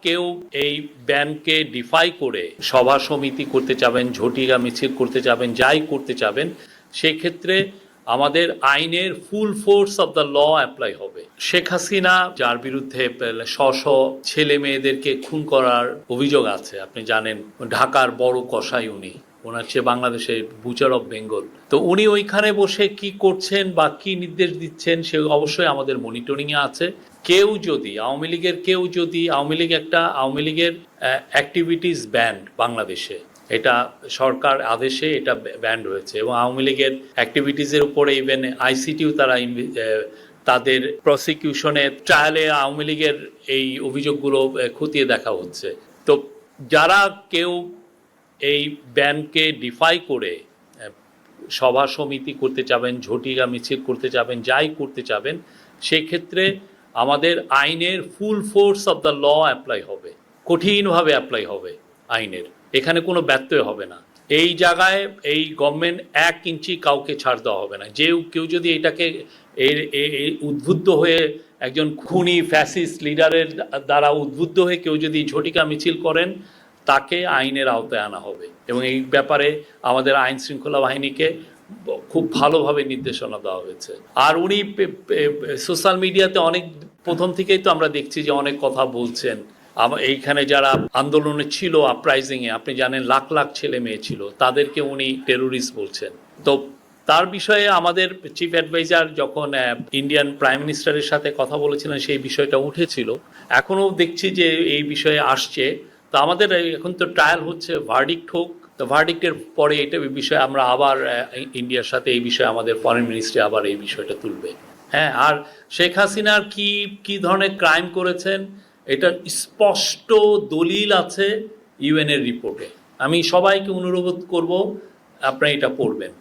কেউ এই ব্যানকে ডিফাই করে সভা সমিতি করতে চাবেন, ঝটিকা মিছিল করতে চাবেন, যাই করতে চাবেন, সেক্ষেত্রে আমাদের আইনের full force of the law apply হবে। শেখ হাসিনা যার বিরুদ্ধে ছেলে মেয়েদেরকে খুন করার অভিযোগ আছে, আপনি জানেন, ঢাকার বড় কসাই উনি, ওনার চেয়ে বাংলাদেশের বুচার অফ বেঙ্গল। তো উনি ওইখানে বসে কি করছেন বা কি নির্দেশ দিচ্ছেন সে অবশ্যই আমাদের মনিটরিংয়ে আছে। কেউ যদি আওয়ামী লীগের অ্যাক্টিভিটিস ব্যান্ড বাংলাদেশে, এটা সরকার আদেশে এটা ব্যান্ড হয়েছে, এবং আওয়ামী লীগের অ্যাক্টিভিটিসের উপরে ইভেন আইসিটিও তারা তাদের প্রসিকিউশনে ট্রায়ালে আওয়ামী লীগের এই অভিযোগগুলো খতিয়ে দেখা হচ্ছে। তো যারা কেউ এই ব্যানকে ডিফাই করে সভা সমিতি করতে চাবেন, ঝটিকা মিছিল করতে চাবেন, যাই করতে চাবেন, সেক্ষেত্রে আমাদের আইনের full force of the law apply হবে, কঠিনভাবে অ্যাপ্লাই হবে আইনের, এখানে কোনো ব্যত্যয় হবে না। এই জায়গায় এই গভর্নমেন্ট 1 ইঞ্চি কাউকে ছাড় দেওয়া হবে না। কেউ যদি এটাকে উদ্বুদ্ধ হয়ে একজন খুনি ফ্যাসিস্ট লিডারের দ্বারা উদ্বুদ্ধ হয়ে কেউ যদি ঝটিকা মিছিল করেন, তাকে আইনের আওতায় আনা হবে, এবং এই ব্যাপারে আমাদের আইন শৃঙ্খলা বাহিনীকে খুব ভালোভাবে নির্দেশনা দেওয়া হয়েছে। আর উনি সোশ্যাল মিডিয়াতে অনেক প্রথম থেকেই তো আমরা দেখছি যে অনেক কথা বলছেন। এইখানে যারা আন্দোলনে ছিল, আপরাইজিংয়ে, আপনি জানেন লাখ লাখ ছেলে মেয়ে ছিল, তাদেরকে উনি টেরোরিস্ট বলছেন। তো তার বিষয়ে আমাদের চিফ অ্যাডভাইজার যখন ইন্ডিয়ান প্রাইম মিনিস্টারের সাথে কথা বলেছিলেন, সেই বিষয়টা উঠেছিল। এখনও দেখছি যে এই বিষয়ে আসছে। তো আমাদের এখন তো ট্রায়াল হচ্ছে, ভার্ডিক্ট হোক, তো ভার্ডিক্টের পরে এই বিষয়ে আমরা আবার ইন্ডিয়ার সাথে এই বিষয়ে আমাদের ফরেন মিনিস্ট্রি আবার এই বিষয়টা তুলবে। হ্যাঁ, আর শেখ হাসিনার কি ধরনের ক্রাইম করেছেন এটা স্পষ্ট দলিল আছে ইউএনের রিপোর্টে। আমি সবাইকে অনুরোধ করব আপনারা এটা পড়বেন।